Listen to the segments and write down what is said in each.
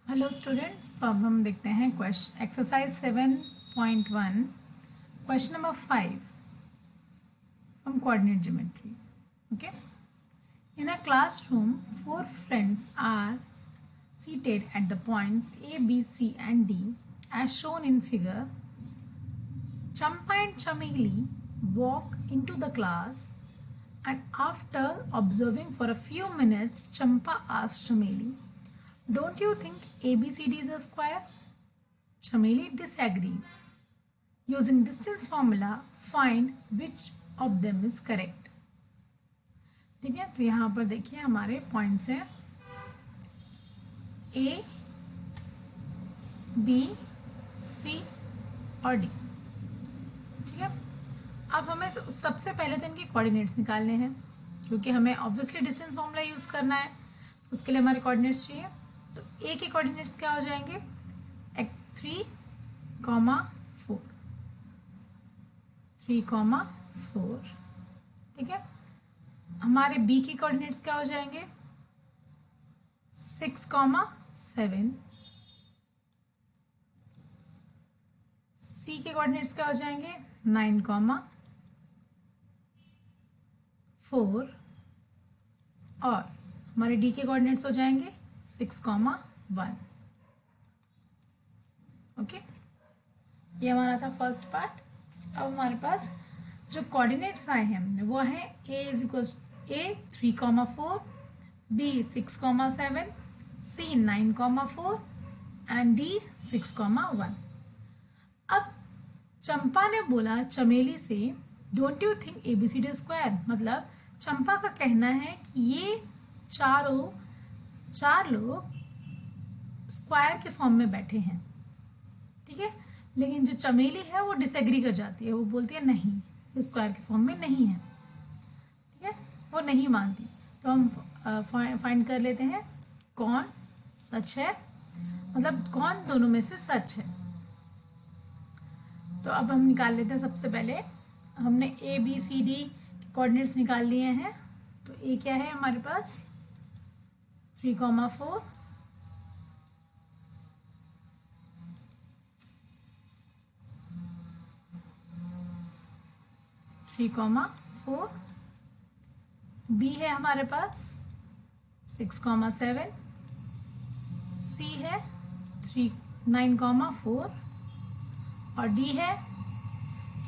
Hello students, तो अब हम देखते हैं question exercise 7.1 question number 5 from coordinate geometry. Okay, in a classroom 4 friends are seated at the points A, B, C and D as shown in figure. Champa and Chameli walk into the class and after observing for a few minutes, Champa asked Chameli, "Don't you think ABCD is a square?" Chameli disagrees. Using distance formula, find which of them is correct. ठीक है, तो यहाँ पर देखिए हमारे points हैं A, B, C और D. ठीक है, अब हमें सबसे पहले तो इनके कोऑर्डिनेट्स निकालने हैं, क्योंकि हमें ऑब्वियसली डिस्टेंस फॉर्मूला यूज़ करना है. उसके लिए हमारे कोऑर्डिनेट्स चाहिए. तो A के कोऑर्डिनेट्स क्या हो जाएंगे? 3, 4. 3, 4. ठीक है, हमारे B के कोऑर्डिनेट्स क्या हो जाएंगे? 6, 7. C के कोऑर्डिनेट्स क्या हो जाएंगे? 9, 4. और हमारे D के कोऑर्डिनेट्स हो जाएंगे 6, 1. ओके, ये हमारा था फर्स्ट पार्ट. अब हमारे पास जो कोऑर्डिनेट्स आए हैं वो है A is equal A 3, 4, B 6, 7, C 9, 4 and D 6, 1. अब चंपा ने बोला चमेली से, don't you think ABCD square, मतलब चंपा का कहना है कि ये चार लोग स्क्वायर के फॉर्म में बैठे हैं. ठीक है, लेकिन जो चमेली है वो डिसएग्री कर जाती है. वो बोलती है नहीं, ये स्क्वायर के फॉर्म में नहीं है. ठीक है, वो नहीं मानती. तो हम फाइंड कर लेते हैं कौन सच है, मतलब कौन दोनों में से सच है. तो अब हम निकाल लेते हैं. सबसे पहले हमने A, B, C, D के कोऑर्डिनेट्स निकाल लिए हैं. तो A क्या है हमारे पास? 3, 4. 3, 4. B है हमारे पास 6, 7. C है 9, 4 और D है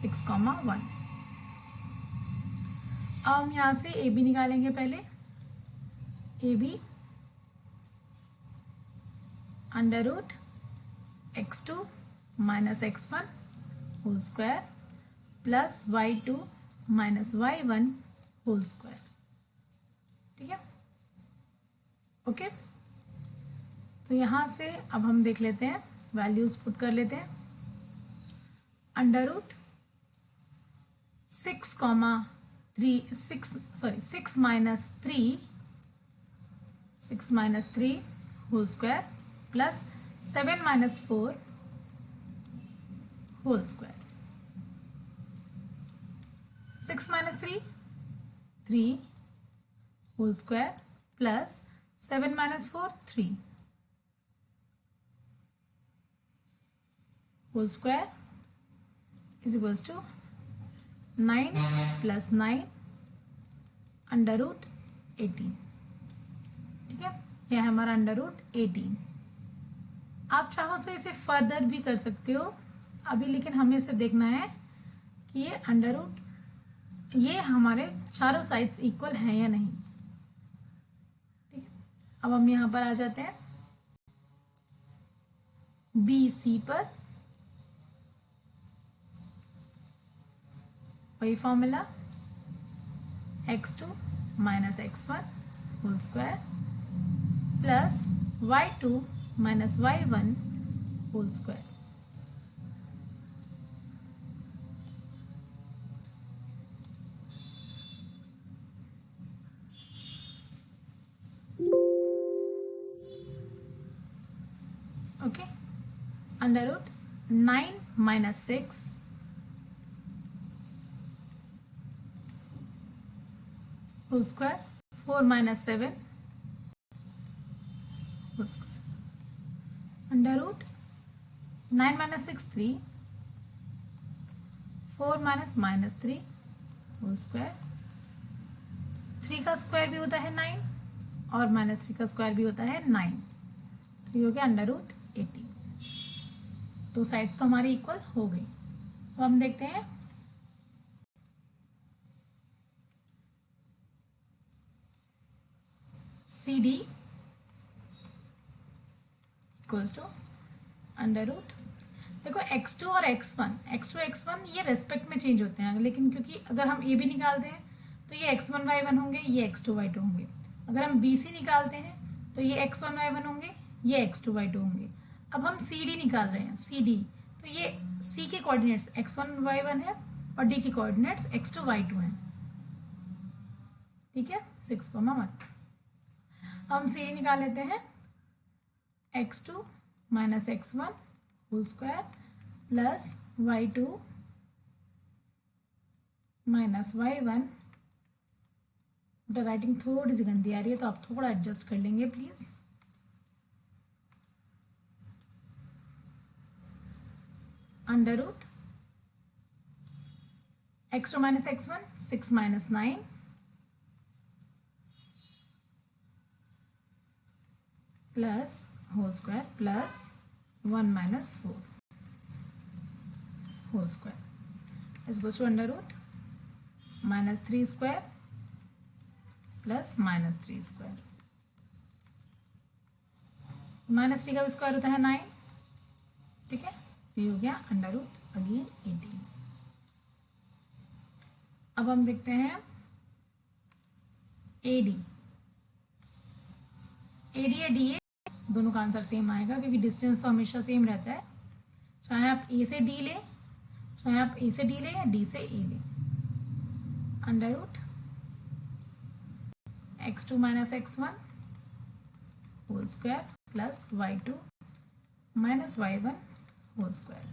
6, 1. अब हम यहाँ से ए बी निकालेंगे. पहले A B √ x2 - x1 whole square plus y2 - y1 whole square. ठीक है, ओके. तो यहाँ से अब हम देख लेते हैं, वैल्यूज पुट कर लेते हैं. √ 6, 3 whole square plus 7 - 4 whole square. 6 - 3 whole square plus 7 - 4 3 whole square is equals to 9 + 9 √ 18. ठीक है, यह है हमारा √ 18. आप चाहो तो इसे फर्दर भी कर सकते हो अभी, लेकिन हमें सिर्फ देखना है कि ये हमारे चारों साइड्स इक्वल हैं या नहीं. ठीक है, अब हम यहाँ पर आ जाते हैं BC पर. वही formula x2 - x1 whole square plus y2 - y1 whole square. Okay, √ 9 - 6 whole square 4 - 7 whole square. Under root 9 minus 6 3, 4 minus -3 whole square. 3 का स्क्वायर भी होता है 9 और -3 का स्क्वायर भी होता है 9, तो ये हो गया अंडर रूट 80। तो साइड्स तो हमारी इक्वल हो गई। तो हम देखते हैं C D equals to under root, देखो x2 और x1 ये रेस्पेक्ट में चेंज होते हैं, लेकिन क्योंकि अगर हम a भी निकालते हैं तो ये x1y1 होंगे, ये x2y2 होंगे। अगर हम bc निकालते हैं तो ये x1y1 होंगे, ये x2y2 होंगे। अब हम cd निकाल रहे हैं, cd, तो ये c के कोऑर्डिनेट्स x1y1 है और d के कोऑर्डिनेट्स x2y2 हैं। ठीक है, 6,1। हम cd निकाल लेते हैं, x2 minus x1 whole square plus y2 minus y1। Writing थोड़ी सी गंदी आ रही है तो आप थोड़ा एडजस्ट कर लेंगे please. Under root x2 minus x1 6 minus 9 plus whole square plus 1 minus 4 whole square is equals to under root -3 square plus -3 square. -3 का स्क्वायर होता है 9। ठीक है, ये हो गया अंडर रूट अगेन 18। अब हम देखते हैं AD या DA, दोनों का आंसर सेम आएगा क्योंकि डिस्टेंस तो हमेशा सेम रहता है, चाहे आप A से D लें, चाहे आप A से D लें या D से A लें। Under root x2 minus x1 whole square plus y2 minus y1 whole square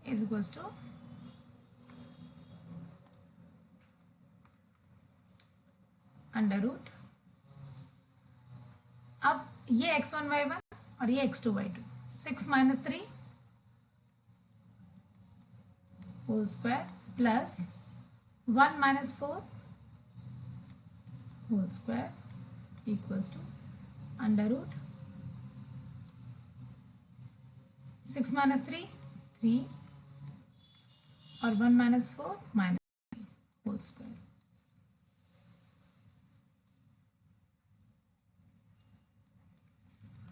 is equals to under root, अब ये x1 y1 और ये x2 y2, 6 minus 3 whole square plus 1 minus 4 whole square equals to under root 6 minus 3 3 और 1 minus 4 minus whole square.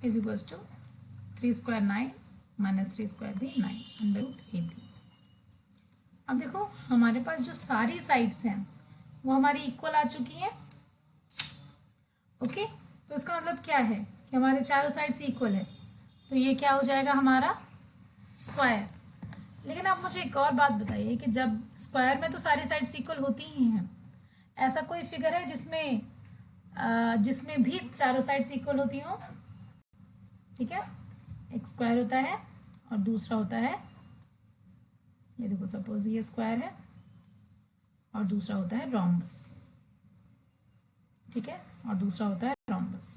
Is equals to 3 square 9 minus 3 square भी 9 under root 18। अब देखो हमारे पास जो सारी साइड्स हैं वो हमारी इक्वल आ चुकी हैं। ओके, तो इसका मतलब क्या है कि हमारे चारों साइड्स इक्वल है, तो ये क्या हो जाएगा हमारा स्क्वायर। लेकिन आप मुझे एक और बात बताइए कि जब स्क्वायर में तो सारी साइड्स इक्वल होती ही हैं, ऐसा कोई फिगर है जिसमें भी चारों साइड्स इक्वल होती हो? ठीक है, एक स्क्वायर होता है और दूसरा होता है, ये देखो सपोज ये स्क्वायर है और दूसरा होता है रोम्बस। ठीक है, और दूसरा होता है रोम्बस।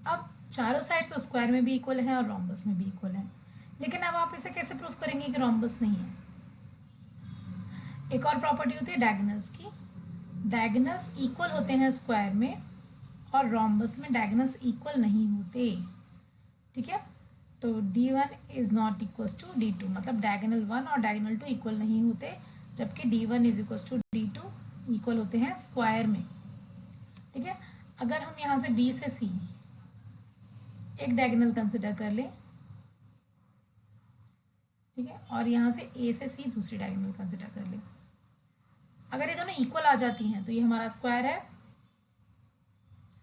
अब चारों साइड्स तो स्क्वायर में भी इक्वल है और रोम्बस में भी इक्वल है, लेकिन अब आप इसे कैसे प्रूफ करेंगे कि रोम्बस नहीं है? एक और प्रॉपर्टी होती है डायगोनल्स की। डायगोनल्स इक्वल होते हैं स्क्वायर में और रोम्बस में डायगोनल्स इक्वल नहीं होते। ठीक है, तो D1 is not equal to D2, मतलब डायगोनल 1 और डायगोनल 2 इक्वल नहीं होते, जबकि D1 is equal to D2 equal होते हैं स्क्वायर में। ठीक है, अगर हम यहाँ से B से C एक डायगोनल कंसिडर कर लें, ठीक है, और यहाँ से A से C दूसरी डायगोनल कंसिडर कर लें, अगर ये दोनों इक्वल आ जाती हैं तो ये हमारा स्क्वायर है,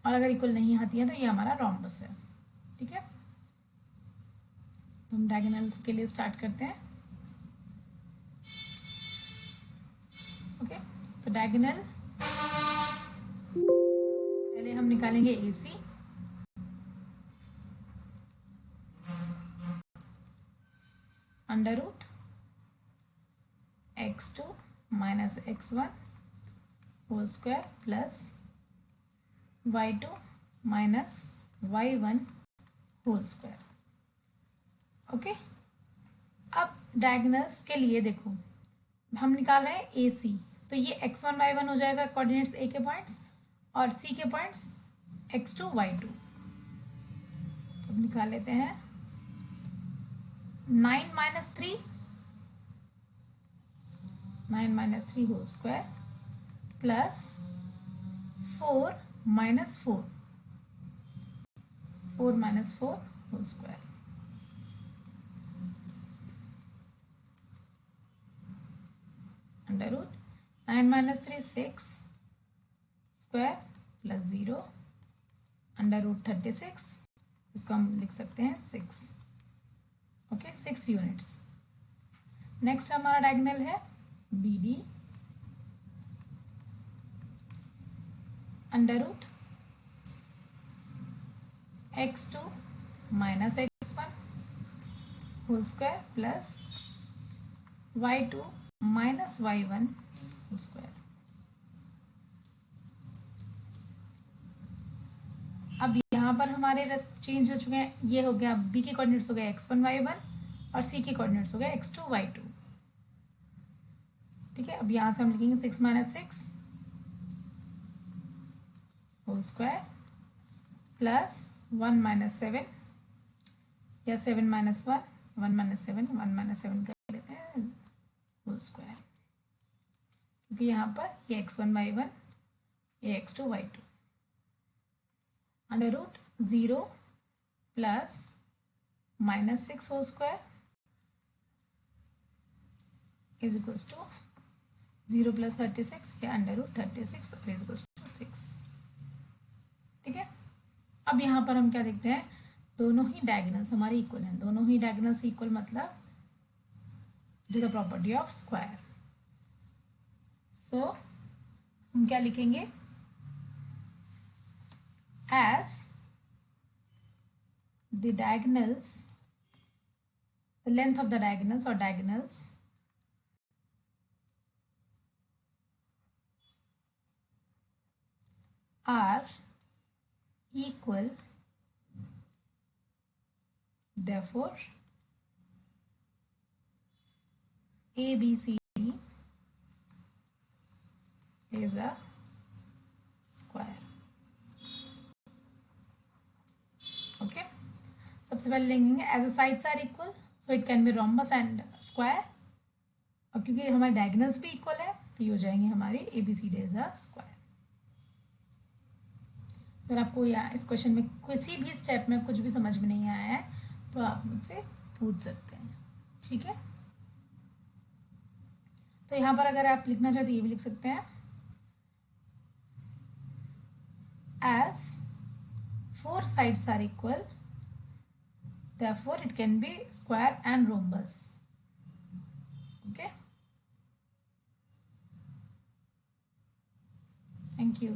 और अगर इक्वल नहीं आती है तो ये हमारा रोम्बस है। ठीक है, तो हम डायगोनल्स के लिए स्टार्ट करते हैं। ओके, तो डायगोनल पहले हम निकालेंगे AC, under root x2 minus x1 whole square plus y2 minus y1 whole square. Okay, अब डायगोनल्स के लिए देखो, हम निकाल रहे हैं ए सी, तो ये x1 y1 हो जाएगा कोऑर्डिनेट्स ए के पॉइंट्स, और सी के पॉइंट्स x2 y2। तो निकाल लेते हैं 9 minus 3 whole square plus 4 minus 4 whole square. Under root 9 minus 3 6 square plus 0 under root 36, इसको हम लिख सकते हैं 6। Okay, 6 units. नेक्स्ट हमारा डायगोनल है B D, under root x2 minus x1 whole square plus y2 minus y1 whole square. अब यहाँ पर हमारे चेंज हो चुके हैं, ये हो गया b के कोऑर्डिनेट्स हो गए x1 y1 और c के कोऑर्डिनेट्स हो गए x2 y2। ठीक है, अब यहाँ से हम लिखेंगे 6 minus 6 whole square plus 1 minus 7 या 7 माइनस 1, 1 माइनस 7, 1 माइनस 7 कर लेते हैं होल स्क्वायर, क्योंकि यहाँ पर ये x1 y1 ये x2 y2। Under root 0 plus minus 6 whole square is equals to 0 plus 36 या अंडर रूट 36 और इज इक्वल्स टू 6। ठीक है, अब यहाँ पर हम क्या देखते हैं, दोनों ही डायगोनल्स हमारे इक्वल हैं। दोनों ही डायगोनल्स इक्वल मतलब it is a property of square. So हम क्या लिखेंगे, as the diagonals, the length of the diagonals or diagonals are equal, therefore ABCD is a square। Okay, सबसे पहले लेंगे as a sides are equal so it can be rhombus and square, और क्योंकि हमारे diagonals भी equal है तो ये हो जाएंगे हमारे ABCD इज अ स्क्वायर। अगर आपको या इस क्वेश्चन में किसी भी स्टेप में कुछ भी समझ में नहीं आया है तो आप मुझसे पूछ सकते हैं। ठीक है, तो यहाँ पर अगर आप लिखना चाहते ये भी लिख सकते हैं, as 4 sides are equal therefore it can be square and rhombus। okay, thank you।